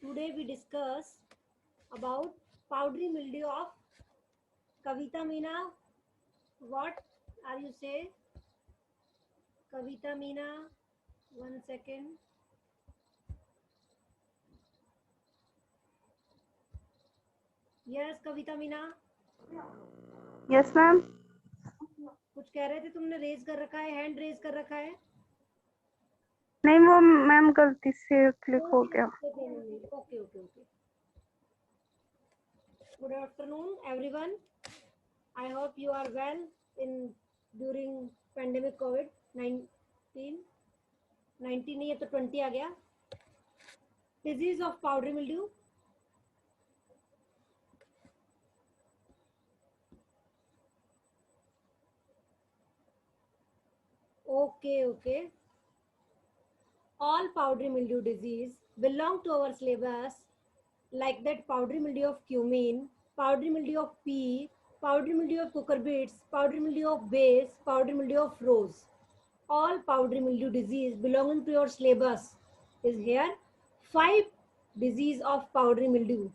Today we discuss about powdery mildew of Kavita Meena. What are you say? Kavita Meena. 1 second. Yes, Kavita Meena. Yes ma'am. कुछ कह रहे थे, तुमने raise कर रखा है, हैंड रेज कर रखा है। नहीं, वो मैम गलती से क्लिक हो कोई गया। दिक्कत नहीं। Okay okay okay. Good afternoon, everyone. I hope you are well in during pandemic COVID-19. 19 नहीं है तो 20 आ गया. Disease of powdery mildew. Okay. All powdery mildew disease belong to our syllabus, like that powdery mildew of cumin, powdery mildew of pea, powdery mildew of cucurbits, powdery mildew of base, powdery mildew of rose. All powdery mildew disease belonging to your syllabus is here. 5 disease of powdery mildew: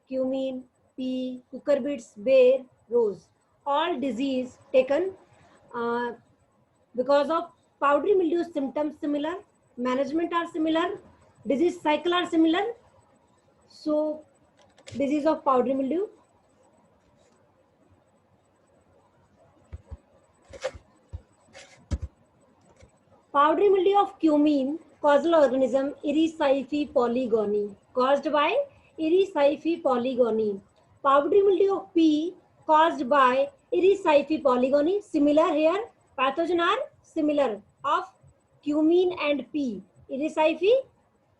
cumin, pea, cucurbits, bay, rose. All disease taken uh, because of powdery mildew symptoms similar, management are similar, disease cycle are similar. So disease of powdery mildew. Powdery mildew of cumin, causal organism Erysipelas polygoni, caused by Erysipelas polygoni. Powdery mildew of pea, caused by Erysipelas polygoni. Similar here, pathogen are similar of cumin and pea, Erysipelas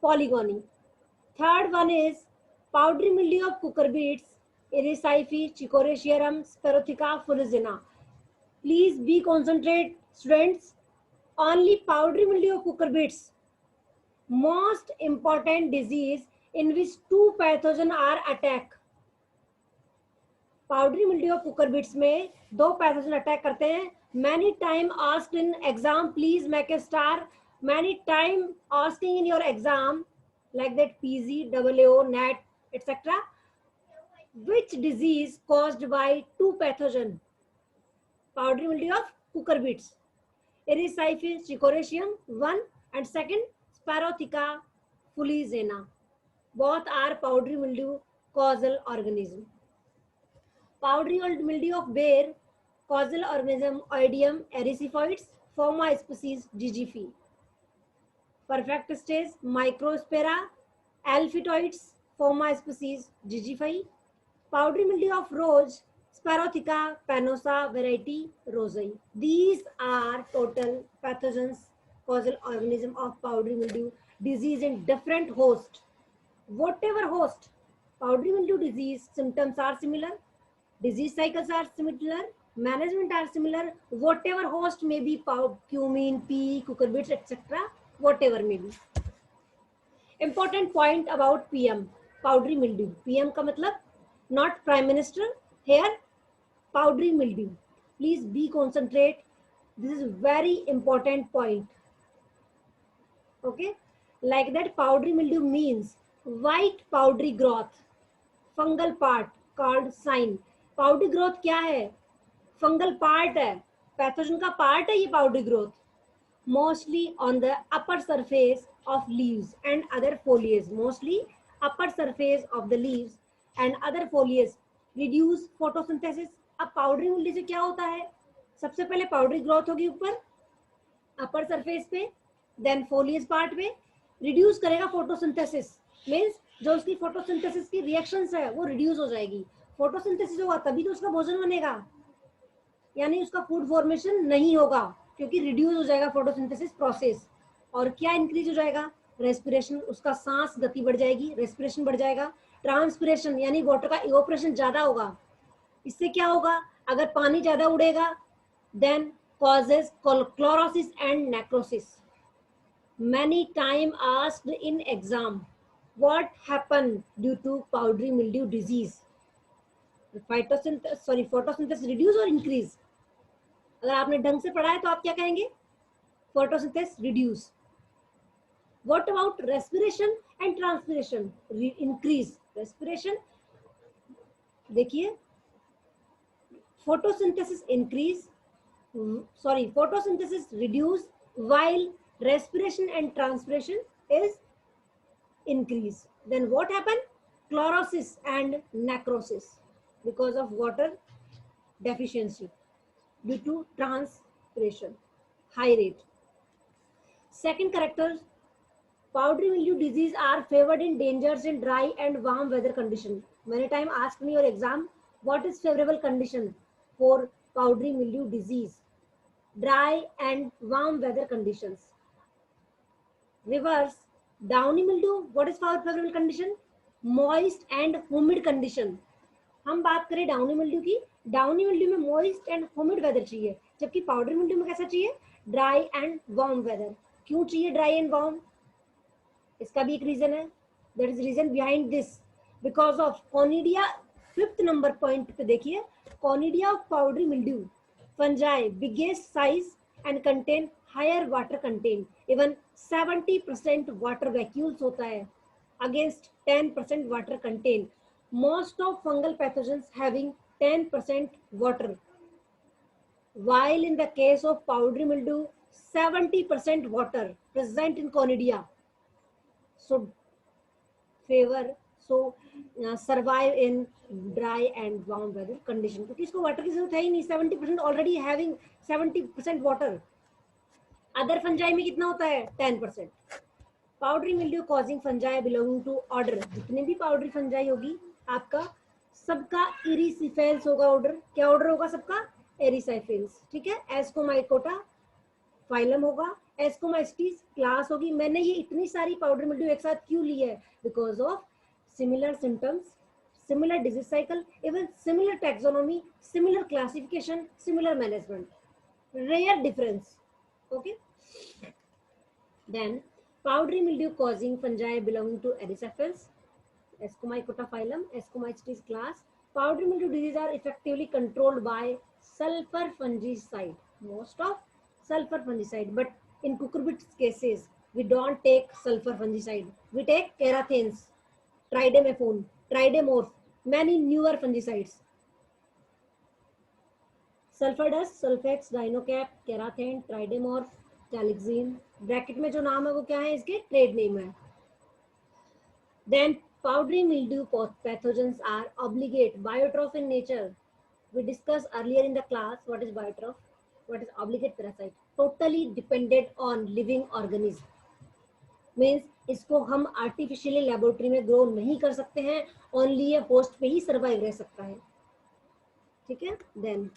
polygoni. Third one is powdery mildew of cucurbits, Erysipelas chicoracearum sperotheca fuligina. Please be concentrate, students. Only powdery mildew of cucurbits, most important disease in which 2 pathogen are attack. Powdery mildew of cucurbits में 2 pathogen attack करते हैं. Many time asked in exam, please make a star. Many time asking in your exam like that PG, AO, NET, etc. Which disease caused by 2 pathogen? Powdery mildew of cucurbits. Erysipelas chicoraceum 1 and second Sperotheca fuligina. Both are powdery mildew causal organism. Powdery mildew of bear, causal organism Oidium erysipetes, Forma species Gigiphi. Perfect stage Microspera, Alphytoids, Forma species Gigiphi. Powdery mildew of rose, Sperotheca panosa variety rosei. These are total pathogens, causal organism of powdery mildew disease in different host. Whatever host, powdery mildew disease symptoms are similar, disease cycles are similar, management are similar. Whatever host may be cumin, pea, cucurbits, etc. Whatever may be. Important point about PM, powdery mildew. PM का मतलब not prime minister. Here, powdery mildew. Please be concentrate. This is very important point. Okay, like that powdery mildew means white powdery growth, fungal part called sign. Powdery growth क्या है? Fungal part है, pathogen का part है ये powdery growth. Mostly on the upper surface of leaves and other foliage. Mostly upper surface of the leaves and other foliage. Reduce photosynthesis. अब powdery mildew से क्या होता है? सबसे पहले powdery growth होगी ऊपर अपर सरफेस पे, देन फोलियज पार्ट पे, रिड्यूस करेगा फोटोसिंथेसिस. मींस जो उसकी फोटोसिंथेसिस की रिएक्शंस है वो रिड्यूस हो जाएगी. फोटोसिंथेसिस होगा तभी तो उसका भोजन बनेगा, यानी उसका फूड फॉर्मेशन नहीं होगा क्योंकि रिड्यूस हो जाएगा फोटोसिंथेसिस प्रोसेस. और क्या इंक्रीज हो जाएगा? रेस्पिरेशन, उसका सांस गति बढ़ जाएगी, रेस्पिरेशन बढ़ जाएगा. ट्रांसपिरेशन यानी वाटर का इवोपरेशन ज्यादा होगा. इससे क्या होगा? अगर पानी ज्यादा उड़ेगा then causes chlorosis and necrosis. Many time asked in exam, what happened due to powdery mildew disease? Photosynthesis reduce or increase? अगर आपने ढंग से पढ़ा है तो आप क्या कहेंगे? Photosynthesis reduce. What about respiration and transpiration? Increase respiration. देखिए, photosynthesis increase, photosynthesis reduce, while respiration and transpiration is increase. Then what happened? Chlorosis and necrosis because of water deficiency due to transpiration, high rate. Second character, powdery mildew disease are favored in dangers in dry and warm weather condition. Many time asked me your exam, what is favorable condition for powdery mildew disease? Dry and warm weather conditions. Reverse, downy mildew, what is favorable condition? Moist and humid condition. हम बात करें downy mildew की, downy mildew में moist and humid weather चाहिए, जबकि powder mildew में कैसा चाहिए? Dry and warm weather. क्यों चाहिए ड्राई एंड वार्म? इसका भी एक रीजन है. That is reason behind this, because of conidia. Fifth number point पे देखिए, conidia of powdery mildew fungi biggest size and contain higher water content, even 70% water vacuoles होता है against 10% water content. Most of fungal pathogens having 10% water, while in the case of powdery mildew 70% water present in conidia. So survive in dry and warm weather condition, क्योंकि इसको water की जरूरत है ही नहीं. 70% already having 70% water. Other fungi में कितना होता है? 10%. Powdery mildew causing fungi belonging to order, जितने भी पाउडरी फंजाई होगी आपका सबका इरिसिफेल्स होगा ऑर्डर. क्या ऑर्डर होगा सबका? एरिसाइफेल्स. ठीक है. एस्कोमाइकोटा फाइलम होगा, एस्कोमाइस्टीज क्लास होगी. मैंने ये इतनी सारी पाउडर मिल्ड्यू एक साथ क्यों ली है? Because of similar symptoms, similar disease cycle, even similar taxonomy, similar classification, similar management, rare difference. Okay. Then powdery mildew causing fungi belonging to Erysipelas, Escomycota phylum, Escomycetes class. Powdery mildew disease are effectively controlled by sulfur fungicide, most of sulfur fungicide. But in cucurbit cases, we don't take sulfur fungicide. We take Carathanes, Tridemethone, Tridemorph, many newer fungicides. Sulfur dust, Sulfex, Dinocap, Carathane, Tridemorph, Talixine. Bracket में जो नाम है वो क्या है? इसके trade name है. Then powdery mildew pathogens are obligate biotroph in nature. We discussed earlier in the class what is biotroph, what is obligate parasite. Totally dependent on living organism. Means इसको हम आर्टिफिशियली लेबोरेटरी में grow नहीं कर सकते हैं, only ये host पे ही survive रह सकता है. ठीक है. देन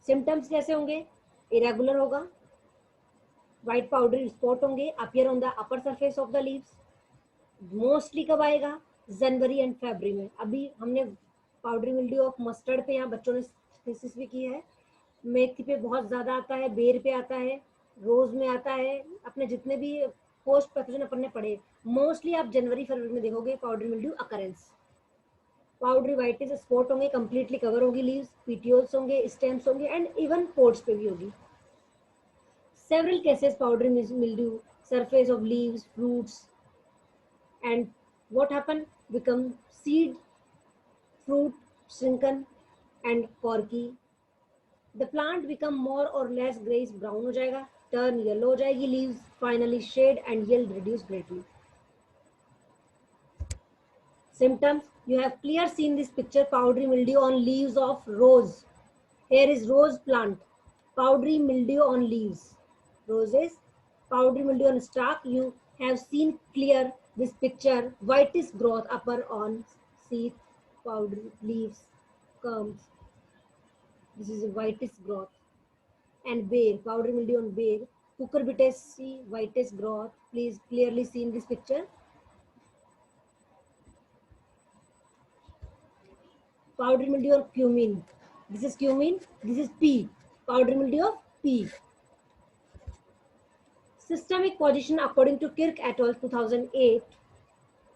सिम्टम्स कैसे होंगे? इरेगुलर होगा, व्हाइट पाउडरी स्पॉट होंगे, appear on the upper surface of the leaves. Mostly कब आएगा? जनवरी एंड फरवरी में. अभी हमने पाउडरी मिल्ड्यू ऑफ मस्टर्ड पे यहाँ बच्चों ने थीसिस भी की है. मेथी पे बहुत ज्यादा आता है, बेर पे आता है, रोज में आता है. अपने जितने भी पोस्ट पैथोजन अपन ने पढ़े, मोस्टली आप जनवरी फरवरी में देखोगे powdery mildew occurrence. Powdery whitish spot होंगे, कंप्लीटली कवर होगी लीव्स, पीटियोल्स होंगे, स्टेम्स होंगे एंड इवन पोड्स पे भी होगी. Several cases powdery mildew, surface of leaves, fruits, and what happen? Become seed, fruit, shrunken, and corky. The plant become more or less grayish brown हो जाएगा, turn yellow हो जाएगी leaves, finally shade and yield reduce greatly. Symptoms: you have clear seen this picture, powdery mildew on leaves of rose. Here is rose plant, powdery mildew on leaves. Roses, powdery mildew on stalk. You have seen clear this picture, whitish growth upper on seed, powdery leaves, comes. This is a whitish growth. And bear, powdery mildew on bear, cucurbitaceae, whitish growth. Please clearly see in this picture. Powdery mildew on cumin. This is cumin. This is pea. Powdery mildew of pea. Systemic position according to Kirk et al. 2008.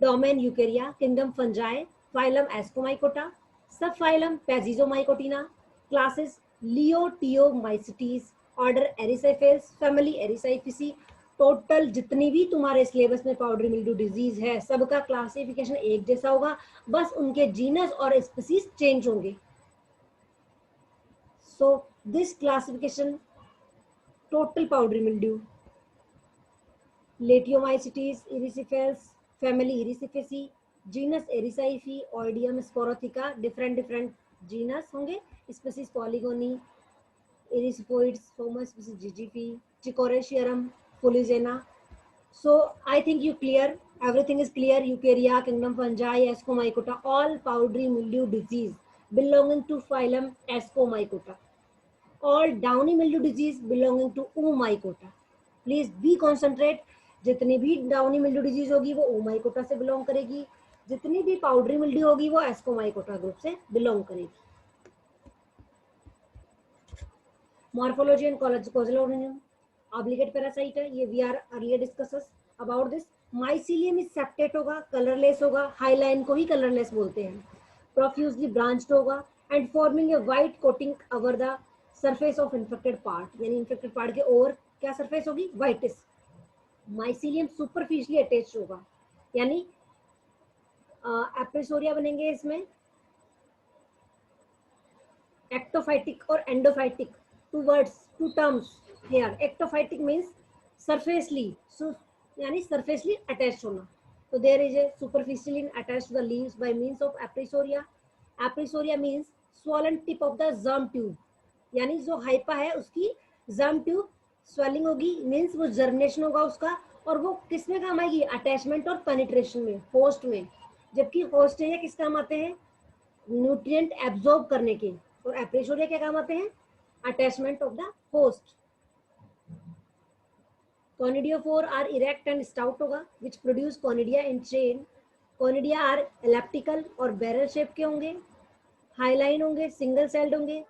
Domain Eukarya, kingdom fungi, phylum Ascomycota, subphylum Pazizomycotina, classes Leotiomycetes, order Erysipelas, family Erysipecae, total जितनी भी तुम्हारे syllabus में powdery mildew disease है सबका classification एक जैसा होगा, बस उनके जीनस और स्पीसीज चेंज होंगे. So this classification total powdery mildew, Latiomycetes erysipelas, family Erysipecae, genus Erysiphe, Oidium Sporothica, different genus होंगे, species Polygony, Erysipoids, Fomus species Gigiphe, Chicoratiarum, Fuligena. So I think you clear, everything is clear. Eukarya, kingdom fungi, Ascomycota, all powdery mildew disease belonging to phylum Ascomycota. All downy mildew disease belonging to Oomycota. Please be concentrate. जितनी भी downy mildew disease होगी वो ओमाइकोटा से belong करेगी, जितनी भी powdery mildew होगी वो एस्कोमाइकोटा ग्रुप से बिलोंग करेगी. Morphology and causal organism, obligate parasite है, ये we are earlier discusses about this. Mycelium is septate होगा, कलरलेस होगा, हाईलाइन को ही कलरलेस बोलते हैं, प्रोफ्यूजली ब्रांच्ड होगा and forming a white coating over the surface of infected part, यानी इन्फेक्टेड पार्ट के ओवर क्या सरफेस होगी, व्हाइटिश. माइसीलियम सुपरफिशियली अटैच्ड होगा, यानी एप्रिसोरिया बनेंगे इसमें. एक्टोफाइटिक और endophytic, two words, two terms here. Ectophytic means surfacely, यानी सरफेसली अटैच्ड होना. तो there is a superficially attached the leaves by means of appressoria. Appressoria means swollen tip of the germ tube, यानी जो hypha है उसकी germ tube swelling होगी, means वो germination होगा उसका, और वो किस में काम आएगी, अटैचमेंट और पेनिट्रेशन में, होस्ट में. जबकि होस्ट है किस काम आते हैं, न्यूट्रिएंट एब्जॉर्ब करने के, और एप्रिसोरिया क्या काम आते हैं, attachment of the host. Conidiophore are erect and stout होगा, which produce conidia in chain. Conidia are elliptical और barrel shape के होंगे, हाईलाइन होंगे, सिंगल सेल्ड होंगे.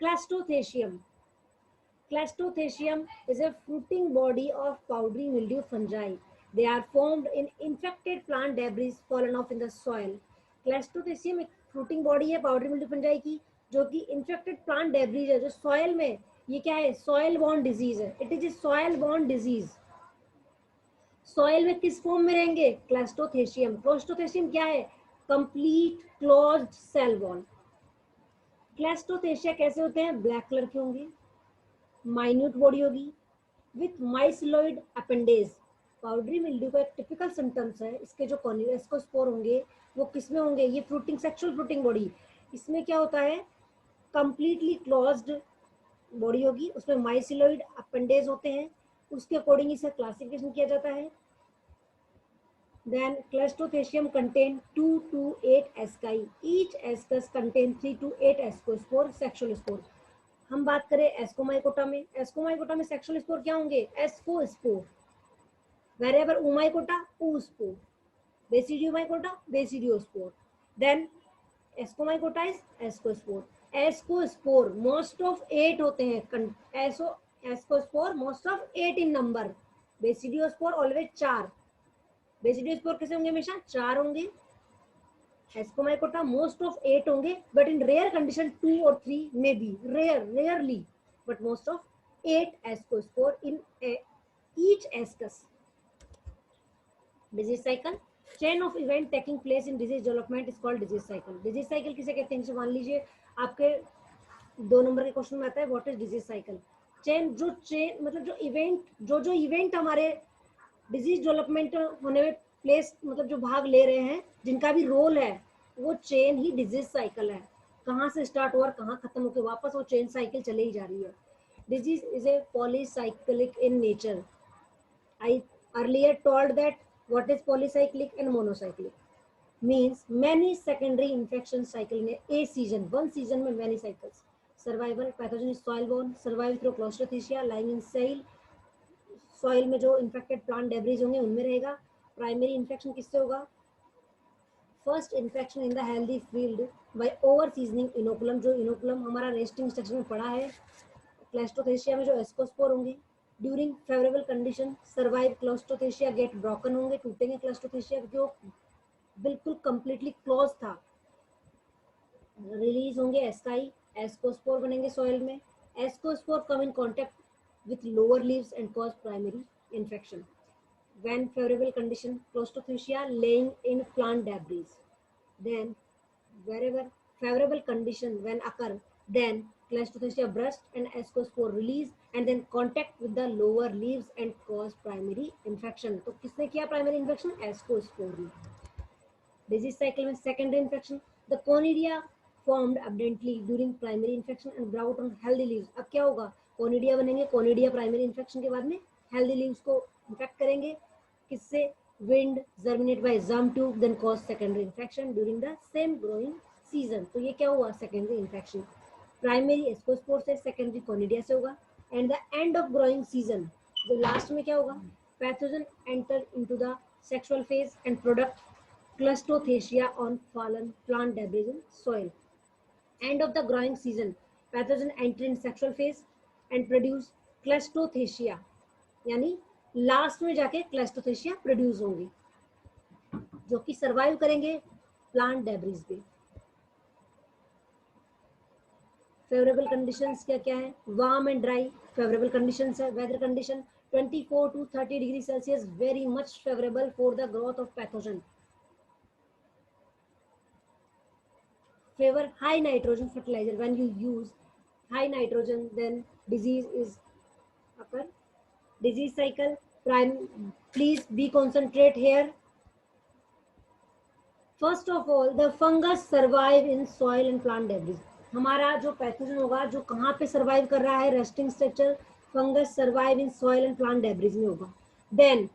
Clastothecium. Clastothecium is a fruiting body of powdery mildew fungi. They are formed in infected plant debris fallen off in the soil. Clastothecium एक fruiting body है powdery mildew fungi की, जो कि infected plant debris है जो soil में, ये क्या है, soil borne disease है. It is a soil borne disease. Soil में किस फॉर्म में रहेंगे, Clastothecium. Clastothecium क्या है, complete closed cell wall. Clastothecia कैसे होते हैं, ब्लैक कलर के होंगे, माइन्यूट बॉडी होगी, विथ माइसिलोइड अपेंडेज. पाउडरी मिल्ड्यू का एक टिपिकल सिम्टम्स है, इसके जो कॉनिस्कोस्पोर होंगे वो किसमें होंगे, ये फ्रूटिंग, सेक्सुअल फ्रूटिंग बॉडी. इसमें क्या होता है, कंप्लीटली क्लोज्ड बॉडी होगी, उसमें माइसिलोइड अपेंडेज होते हैं, उसके अकॉर्डिंग इसे क्लासिफिकेशन किया जाता है. Then Clastothecium contain 2 to 8 asci. Each ascus contain 3 to 8 ascospore, sexual spore. हम बात करें एस्कोमाइकोटा में, एस्कोमाइकोटा में सेक्सुअल स्पोर क्या होंगे, ascospore. Wherever Oomycota, oospore. Basidiomycota, basidiospore. Then Ascomycota is ascospore. Ascospore most of 8 होते हैं, ascospore most of 8 in number. Basidiospore always 4. Basidiospore किसे होंगे, हमेशा 4 होंगे. एस्कोमाइकोटा मोस्ट ऑफ 8 होंगे, बट इन रेयर कंडीशन 2 और 3 may be, rarely, but most of 8 ascospore in each ascus. Disease cycle, chain of event taking place in disease development is called disease cycle. Disease cycle किसे कहते हैं, मान लीजिए आपके 2 number के question में आता है, what is disease cycle. Chain, जो चेन मतलब जो इवेंट हमारे डिजीज डेवलपमेंट होने में प्लेस, मतलब जो भाग ले रहे हैं, जिनका भी रोल है, वो चेन ही डिजीज साइकिल है. कहाँ से स्टार्ट हुआ और कहाँ खत्म होकर वापस वो चेन साइकिल चली ही जा रही है. Disease is a polycyclic in nature. I earlier told that what is polycyclic and monocyclic. Means many secondary infection cycle in a season, one season में many cycles. Survival, pathogen is soil borne, survive through Clastothecia, lying in soil. Soil में जो infected plant debris होंगे उनमें रहेगा. Primary infection किससे होगा, first infection in the healthy field by over seasoning inoculum. जो inoculum हमारा रेस्टिंग स्ट्रक्चर में पड़ा है, क्लास्टोथेशिया में जो एस्कोस्पोर होंगे, during favourable condition survive cleistothecia get broken होंगे, टूटेंगे क्लास्टोथेशिया क्योंकि वो बिल्कुल कंप्लीटली क्लोज था. रिलीज होंगे एस्काई, एस्कोस्पोर बनेंगे सॉइल में. Ascospore come in contact with lower leaves and cause primary infection. When favorable condition, Clostridium laying in plant debris. Then wherever favorable condition when occur, then Clostridium burst and ascospore release and then contact with the lower leaves and cause primary infection. तो किसने किया primary infection? Ascospore ने. Disease cycle में secondary infection. The conidia formed abundantly during primary infection and brought on healthy leaves. अब क्या होगा? Conidia बनेंगे. Conidia primary infection के बाद में healthy leaves को infect करेंगे. किससे? Wind germinate by germ tube then cause secondary infection during the same growing season. तो ये क्या हुआ? Secondary infection. Primary ascospore से, secondary conidia से होगा. And the end of growing season. जो last में क्या होगा? Pathogen enter into the sexual phase and product Clostridium on fallen plant debris in soil. End of the growing season, pathogen enter in sexual phase and produce Clostridium. यानी last में जाके Clostridium produce होंगे जो कि survive करेंगे plant debris पे. Favourable conditions क्या क्या है? Warm and dry favourable conditions है. Weather condition 24 to 30 degree Celsius very much favourable for the growth of pathogen. Favor high nitrogen fertilizer. When you use high nitrogen, then disease is occur. Disease cycle. Please be concentrate here. First of all, the fungus survive in soil and plant debris. हमारा जो pathogen होगा जो कहाँ पे survive कर रहा है, resting structure, fungus survive in soil and plant debris में होगा. देन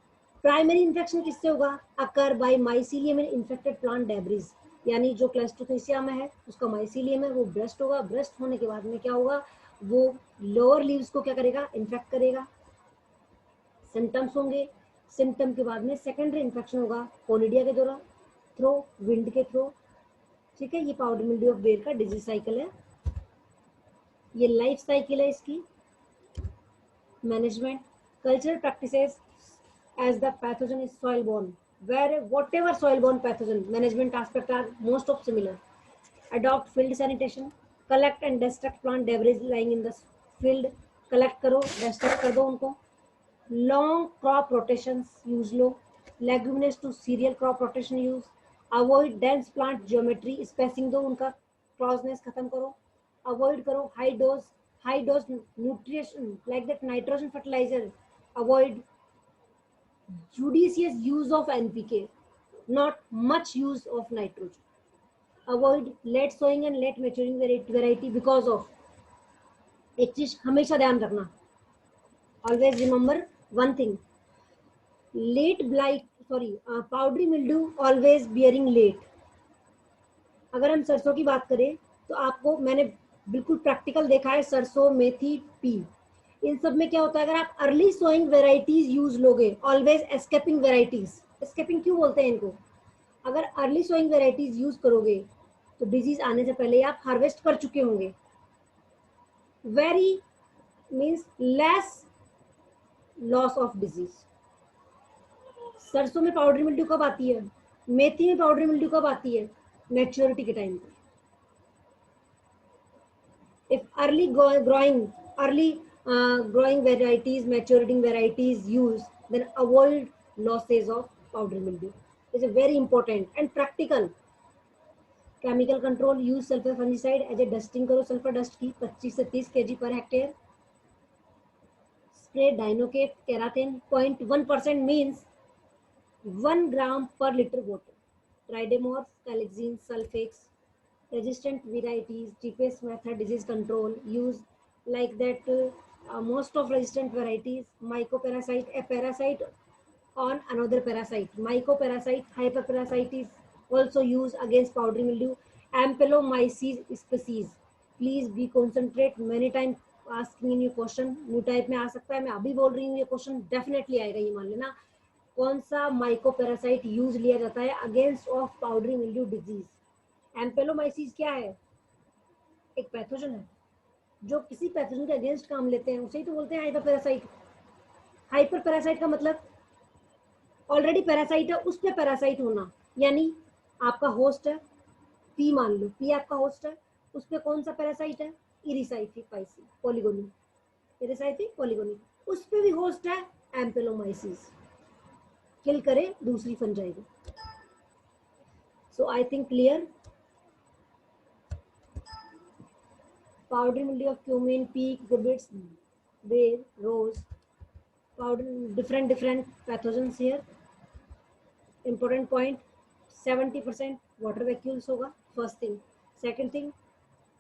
प्राइमरी इन्फेक्शन किससे होगा? Occur by mycelium in infected plant debris. यानी जो क्लस्ट्रोथिसिया में है उसका माइसीलियम है वो ब्रस्ट होगा. ब्रस्ट होने के बाद में क्या होगा? वो लोअर लीव्स को क्या करेगा? इन्फेक्ट करेगा. सिम्टम्स होंगे. सिम्टम के बाद में सेकेंडरी इन्फेक्शन होगा कोनिडिया के द्वारा, थ्रो, विंड के थ्रो. ठीक है, ये पाउडर मिल्ड्यू ऑफ बेर का डिजीज साइकिल है. ये लाइफ साइकिल है इसकी. Management cultural practices as the pathogen is soil borne, where whatever soil borne pathogen, management aspects are most of similar. Adopt field sanitation, collect and destruct plant debris lying in the field. collect करो, destruct कर दो उनको. long crop rotations use low. leguminous to cereal crop rotation use. avoid dense plant geometry, spacing दो उनका, closeness खत्म करो. avoid करो high dose nutrition like that nitrogen fertilizer. avoid judicious use of NPK, not much use of nitrogen. Avoid late sowing and late maturing variety because of. एक चीज हमेशा ध्यान रखना, always remember one thing, late blight, powdery mildew always bearing late. अगर हम सरसों की बात करें तो आपको मैंने बिल्कुल प्रैक्टिकल देखा है, सरसों, मेथी, पी, इन सब में क्या होता है? अगर आप अर्ली सोइंग वेराइटीज यूज लोगे, ऑलवेज एस्केपिंग वेराइटीज, एस्केपिंग क्यों बोलते हैं इनको? अगर अर्ली सोइंग वेराइटीज यूज करोगे तो डिजीज आने से पहले आप हार्वेस्ट कर चुके होंगे. Very means less loss of disease. सरसों में पाउडरी मिल्ड्यू कब आती है? मेथी में पाउडरी मिल्ड्यू कब आती है? मैच्योरिटी के टाइम पे. If early growing varieties, maturing varieties used, then avoid losses of powdery mildew. This is very important and practical. Chemical control, use sulfur fungicide as a dusting करो sulfur dust की 25 से 30 kg per hectare. Spray Dinocate Keratin 0.1% means 1 gram per liter water. Tridamorph, Calixine, sulfates. Resistant varieties, cheapest method disease control, use like that. Most of resistant varieties, mycoparasite, a parasite on another parasite. Mycoparasite, hyperparasite is also used against powdery mildew. Ampelomyces species. Please be concentrate. Many times asking in your question, new type में आ सकता है. मैं अभी बोल रही हूँ ये question definitely आएगा. ये मान लेना, कौन सा माइकोपेरासाइट यूज लिया जाता है against of powdery mildew disease? Ampelomyces क्या है? एक पैथोजन है जो किसी पैथोजन के अगेंस्ट काम लेते हैं, उसे ही तो बोलते हैं हाइपर पैरासाइट. हाइपर पैरासाइट का मतलब ऑलरेडी पैरासाइट है, उस पे पैरासाइट होना. यानी आपका होस्ट है पी, मान लो पी आपका होस्ट है, उस पे कौन सा पैरासाइट है? इरिसाइथी पाइसी पोलिगोनी, इरिसाइथी पोलिगोनी. उस पे भी होस्ट है एम्पेलोमाइसिस, किल करे दूसरी फंजाई को. So I think clear. Powdery mildew of cumin, peak, gibbets, bay, rose. Powder, different pathogens here. Important point, 70% water vacuoles होगा. First thing. Second thing,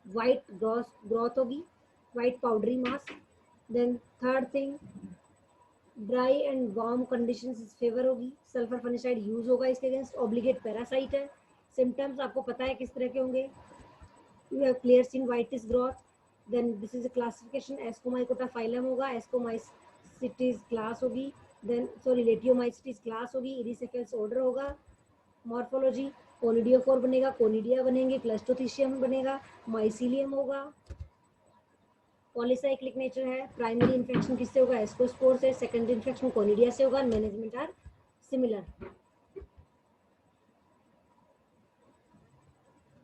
white growth होगी, white powdery mass. Then third thing, dry and warm conditions favor होगी. Sulfur fungicide use होगा इसके against. Obligate parasite है. Symptoms आपको पता है किस तरह के होंगे. You have clear seen whitish growth. Then this is a classification. Ascomycota phylum होगा. Ascomycetes class होगी. Then sorry, Latiomycetes class होगी. Erysipelas order होगा. Morphology, Polydiophore बनेगा, Conidia बनेंगे, Clastothecium बनेगा, Mycelium होगा. Polycyclic nature है. Primary infection किससे होगा? Ascospore से. Secondary infection Conidia से होगा. Management are similar.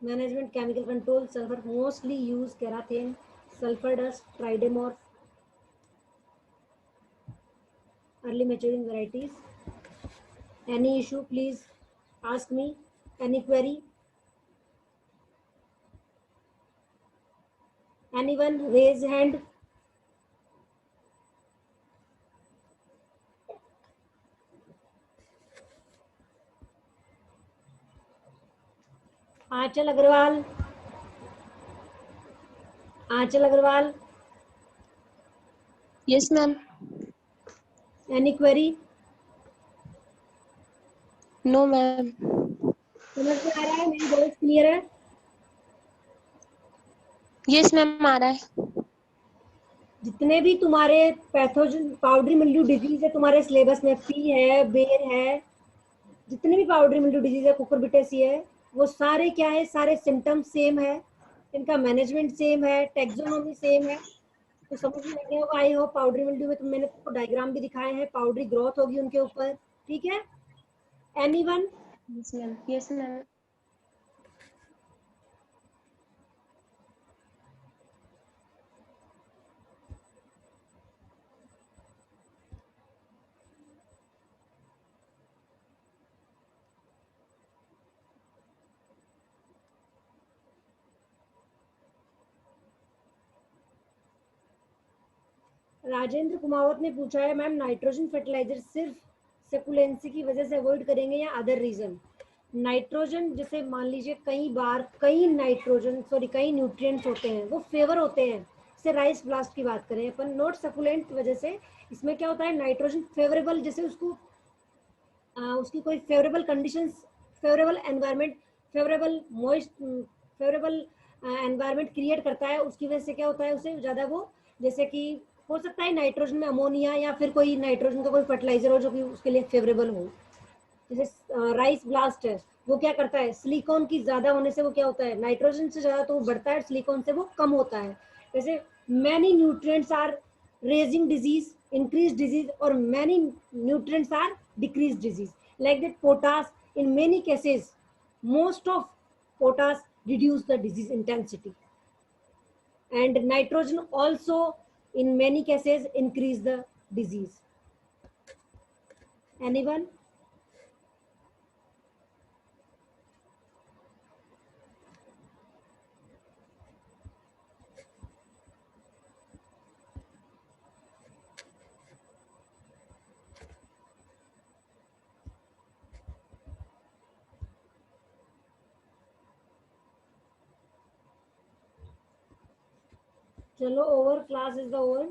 Management, chemical control, sulfur, mostly use Kerathane, sulfur dust, Tridamorph, early maturing varieties. Any issue, please ask me. Any query? Anyone raise hand? Aanchal Agarwal. Aanchal Agarwal. Yes, ma'am. Any query? No, ma'am. समझ में आ रहा है? मेरी voice clear है? Yes, ma'am. आ रहा है. जितने भी तुम्हारे पैथोजन पाउडरी मिल्ड्यू डिजीज है तुम्हारे सिलेबस में, पी है, बेर है, जितने भी पाउडरी मिल्ड्यू डिजीज है, कुकुरबिटेसी है, वो सारे क्या है? सारे सिम्टम्स सेम है, इनका मैनेजमेंट सेम है, टेक्सोनोमी सेम है. तो समझ में आ गया होगा आई होप. पाउडरी मिल्ड्यू में तो मैंने आपको डायग्राम भी दिखाए हैं. पाउडरी ग्रोथ होगी उनके ऊपर. ठीक है. Anyone? Yes, ma'am. Yes, ma'am. Rajendra Kumawat ने पूछा है मैम नाइट्रोजन फर्टिलाइजर सिर्फ सेकुलेंसी की वजह से अवॉइड करेंगे या अदर रीजन? नाइट्रोजन जैसे मान लीजिए कई बार कई न्यूट्रिएंट्स होते हैं वो फेवर होते हैं. जैसे राइस ब्लास्ट की बात करें अपन, नोट सकुलेंट वजह से इसमें क्या होता है? नाइट्रोजन फेवरेबल, जैसे उसको उसकी कोई favourable conditions, favourable environment, favourable moist, favourable environment create करता है. उसकी वजह से क्या होता है? उसे ज़्यादा वो, जैसे कि हो सकता है नाइट्रोजन में अमोनिया या फिर कोई नाइट्रोजन का कोई फर्टिलाइजर हो जो कि उसके लिए फेवरेबल हो. जैसे राइस ब्लास्ट है, वो क्या करता है? सिलिकॉन की ज्यादा होने से वो क्या होता है? नाइट्रोजन से ज्यादा तो वो बढ़ता है, सिलिकॉन से वो कम होता है. जैसे many nutrients are raising disease, increase disease, or many nutrients are decrease disease. Like that potash, in many cases, most of potash reduce the disease intensity, and nitrogen also in many cases increase the disease. Anyone? चलो over, class is the over.